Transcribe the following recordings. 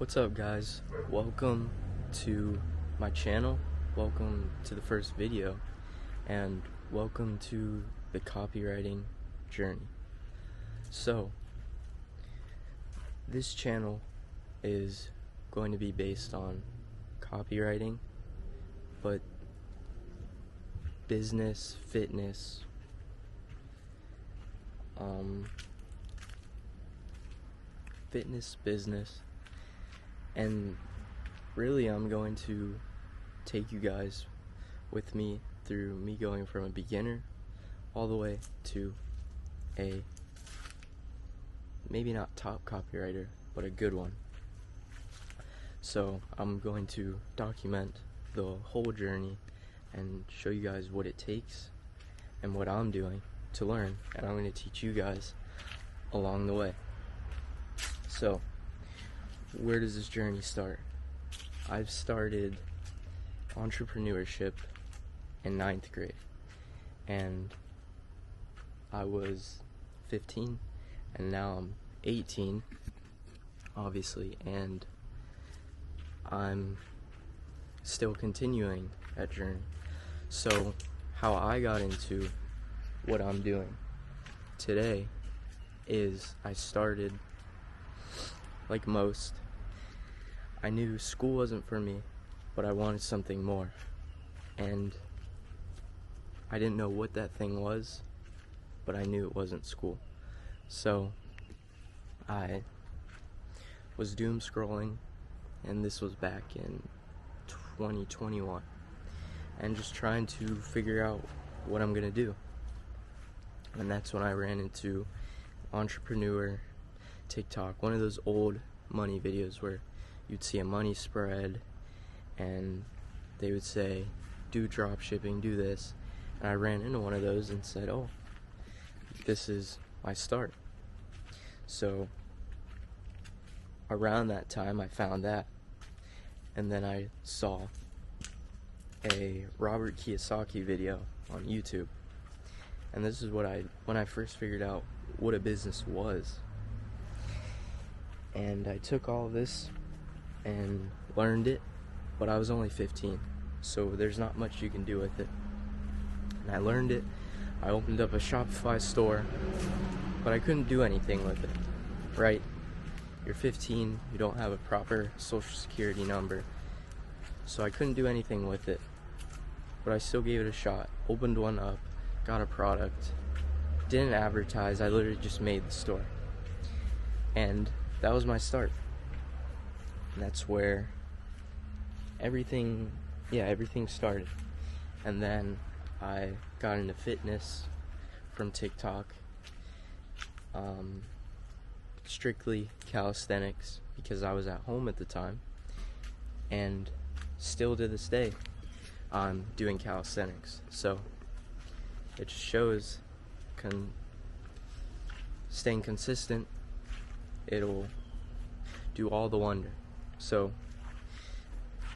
What's up, guys? Welcome to my channel, welcome to the first video, and welcome to the copywriting journey. So, this channel is going to be based on copywriting, but business, fitness, business, and really I'm going to take you guys with me through me going from a beginner all the way to a maybe not top copywriter, but a good one. So I'm going to document the whole journey and show you guys what it takes and what I'm doing to learn, and I'm going to teach you guys along the way. So, where does this journey start? I've started entrepreneurship in 9th grade, and I was 15, and now I'm 18, obviously, and I'm still continuing that journey. So, how I got into what I'm doing today is I started, like most, I knew school wasn't for me, but I wanted something more, and I didn't know what that thing was, but I knew it wasn't school. So I was doom scrolling, and this was back in 2021, and just trying to figure out what I'm gonna do. And that's when I ran into entrepreneur TikTok, one of those old money videos where you'd see a money spread and they would say, do drop shipping, do this. And I ran into one of those and said, oh, this is my start. So around that time I found that, and then I saw a Robert Kiyosaki video on YouTube. And this is when I first figured out what a business was. And I took all of this and learned it, but I was only 15, so there's not much you can do with it. And I learned it. I opened up a Shopify store, but I couldn't do anything with it, right? You're 15, you don't have a proper social security number, so I couldn't do anything with it. But I still gave it a shot, opened one up, got a product, didn't advertise, I literally just made the store. And that was my start. And that's where everything started. And then I got into fitness from TikTok, strictly calisthenics, because I was at home at the time, and still to this day I'm doing calisthenics. So it just shows staying consistent, it'll do all the wonder. So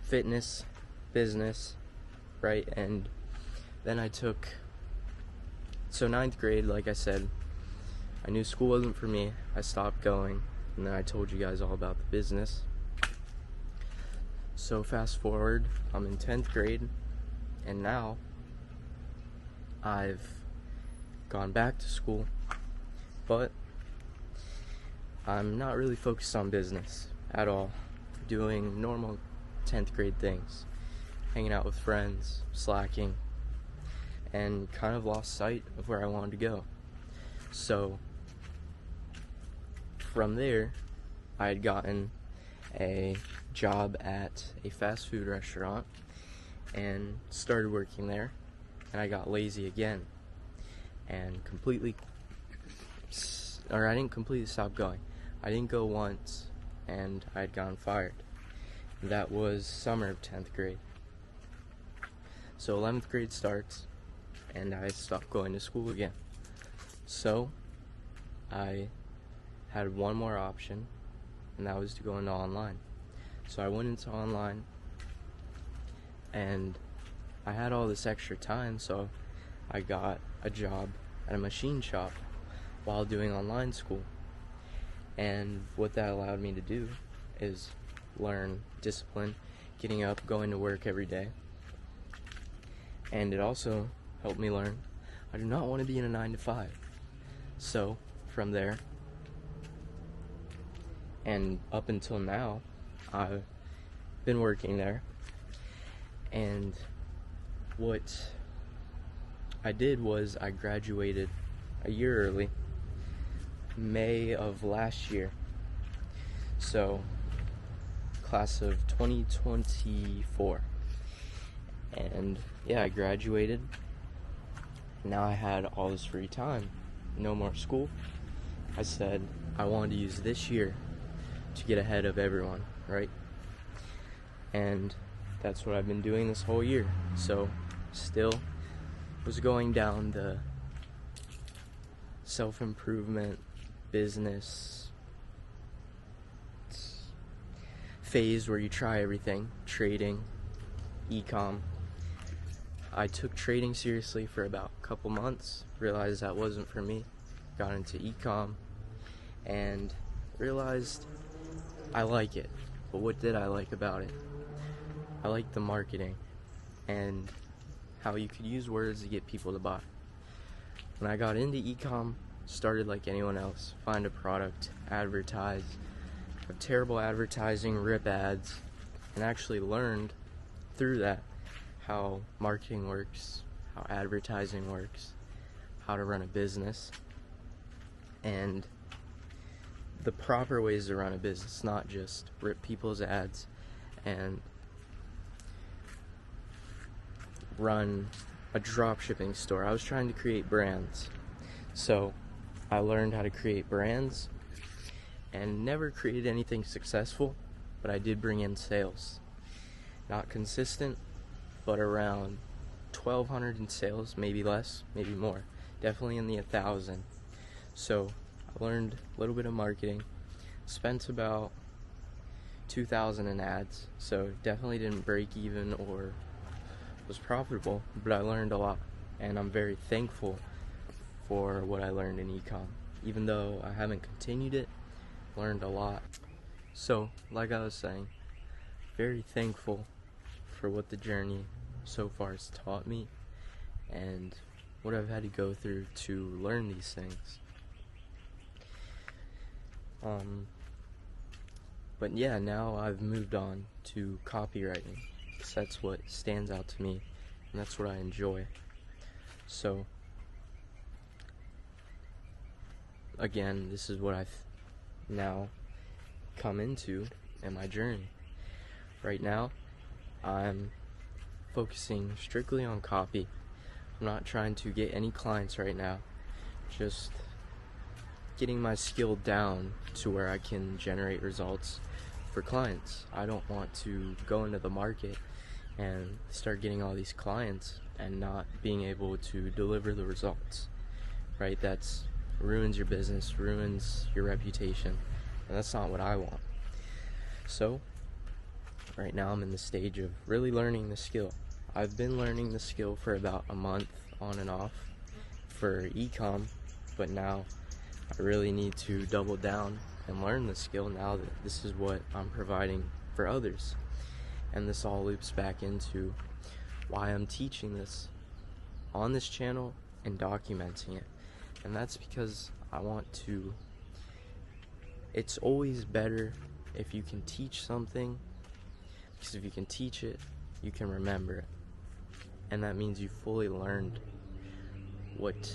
fitness, business, right? And then so 9th grade, like I said, I knew school wasn't for me. I stopped going, and then I told you guys all about the business. So fast forward, I'm in 10th grade, and now I've gone back to school, but I'm not really focused on business at all. Doing normal 10th grade things, hanging out with friends, slacking, and kind of lost sight of where I wanted to go. So from there, I had gotten a job at a fast food restaurant and started working there, and I got lazy again and I didn't completely stop going. I didn't go once, and I had gotten fired. That was summer of 10th grade. So 11th grade starts, and I stopped going to school again. So I had one more option, and that was to go into online. So I went into online, and I had all this extra time, so I got a job at a machine shop while doing online school. And what that allowed me to do is learn discipline, getting up, going to work every day. And it also helped me learn I do not want to be in a 9 to 5. So from there and up until now, I've been working there. And what I did was I graduated a year early, May of last year. So class of 2024. And yeah, I graduated. Now I had all this free time, no more school. I said I wanted to use this year to get ahead of everyone, right? And that's what I've been doing this whole year. So still was going down the self-improvement business phase where you try everything, trading, e-com. I took trading seriously for about a couple months, realized that wasn't for me, got into e-com, and realized I like it. But what did I like about it? I liked the marketing and how you could use words to get people to buy. When I got into e-com, started like anyone else, find a product, advertise, have terrible advertising, rip ads, and actually learned through that how marketing works, how advertising works, how to run a business, and the proper ways to run a business, not just rip people's ads and run a drop shipping store. I was trying to create brands. So I learned how to create brands and never created anything successful, but I did bring in sales. Not consistent, but around 1,200 in sales, maybe less, maybe more. Definitely in the 1,000. So I learned a little bit of marketing, spent about 2,000 in ads, so definitely didn't break even or was profitable, but I learned a lot, and I'm very thankful for what I learned in e-com. Even though I haven't continued it, learned a lot. So, like I was saying, very thankful for what the journey so far has taught me and what I've had to go through to learn these things. But yeah, now I've moved on to copywriting, because that's what stands out to me and that's what I enjoy. So again, this is what I've now come into in my journey. Right now, I'm focusing strictly on copy. I'm not trying to get any clients right now, just getting my skill down to where I can generate results for clients. I don't want to go into the market and start getting all these clients and not being able to deliver the results, right? That's ruins your business, ruins your reputation, and that's not what I want. So right now I'm in the stage of really learning the skill. I've been learning the skill for about a month on and off for e-com, but now I really need to double down and learn the skill now that this is what I'm providing for others. And this all loops back into why I'm teaching this on this channel and documenting it. And that's because I want to, it's always better if you can teach something, because if you can teach it, you can remember it. And that means you fully learned what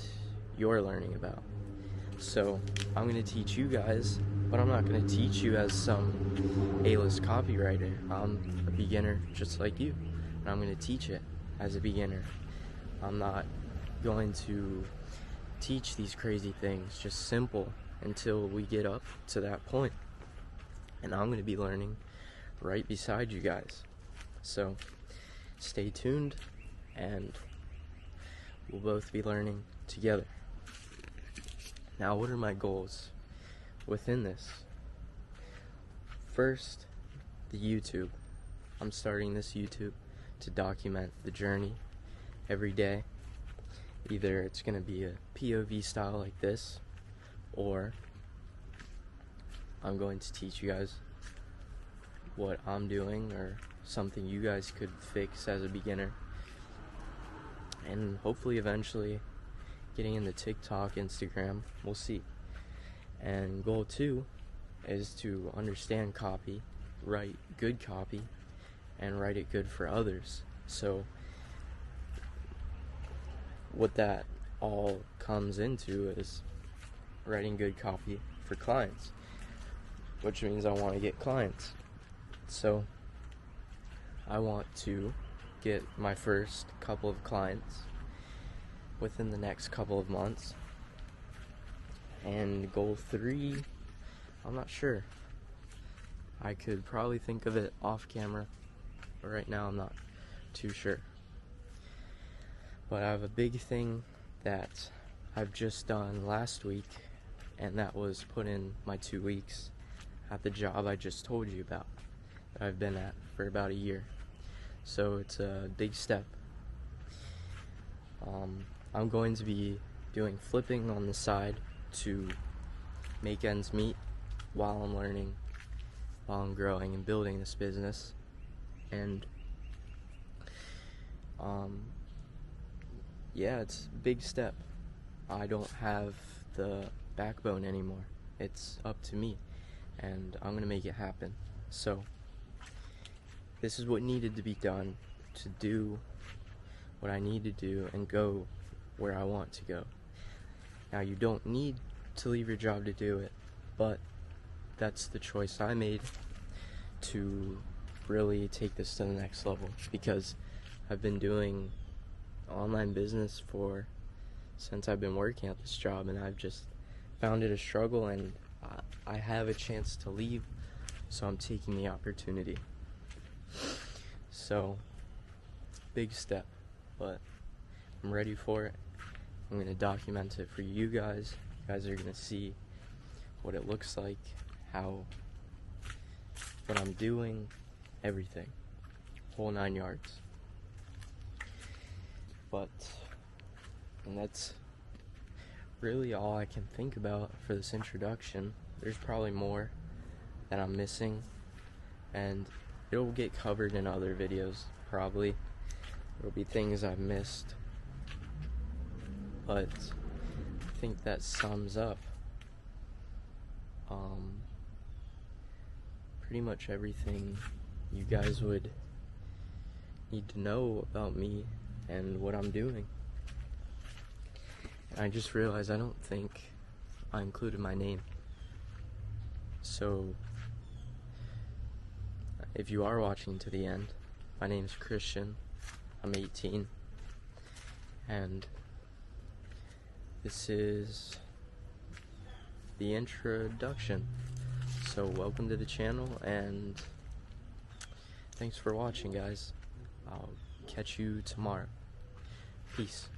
you're learning about. So I'm going to teach you guys, but I'm not going to teach you as some A-list copywriter. I'm a beginner just like you, and I'm going to teach it as a beginner. I'm not going to teach these crazy things, just simple, until we get up to that point. And I'm going to be learning right beside you guys. So stay tuned, and we'll both be learning together. Now, what are my goals within this? First, the YouTube. I'm starting this YouTube to document the journey every day. Either it's going to be a POV style like this, or I'm going to teach you guys what I'm doing or something you guys could fix as a beginner. And hopefully eventually getting into TikTok, Instagram, we'll see. And goal 2 is to understand copy, write good copy, and write it good for others. So what that all comes into is writing good copy for clients, which means I want to get clients. So I want to get my first couple of clients within the next couple of months. And goal 3, I'm not sure. I could probably think of it off camera, but right now I'm not too sure. But I have a big thing that I've just done last week, and that was put in my 2 weeks at the job I just told you about, that I've been at for about a year. So it's a big step. I'm going to be doing flipping on the side to make ends meet while I'm learning, while I'm growing and building this business. And yeah, it's a big step. I don't have the backbone anymore. It's up to me, and I'm gonna make it happen. So this is what needed to be done to do what I need to do and go where I want to go. Now, you don't need to leave your job to do it, but that's the choice I made to really take this to the next level, because I've been doing online business since I've been working at this job, and I've just found it a struggle, and I have a chance to leave, so I'm taking the opportunity. So, big step, but I'm ready for it. I'm going to document it for you guys. You guys are going to see what it looks like, what I'm doing, everything, whole 9 yards. And that's really all I can think about for this introduction. There's probably more that I'm missing, and it'll get covered in other videos, probably. There'll be things I've missed, but I think that sums up pretty much everything you guys would need to know about me and what I'm doing. And I just realized I don't think I included my name. So if you are watching to the end, my name's Christian. I'm 18, and this is the introduction. So welcome to the channel, and thanks for watching, guys. I'll catch you tomorrow. Peace.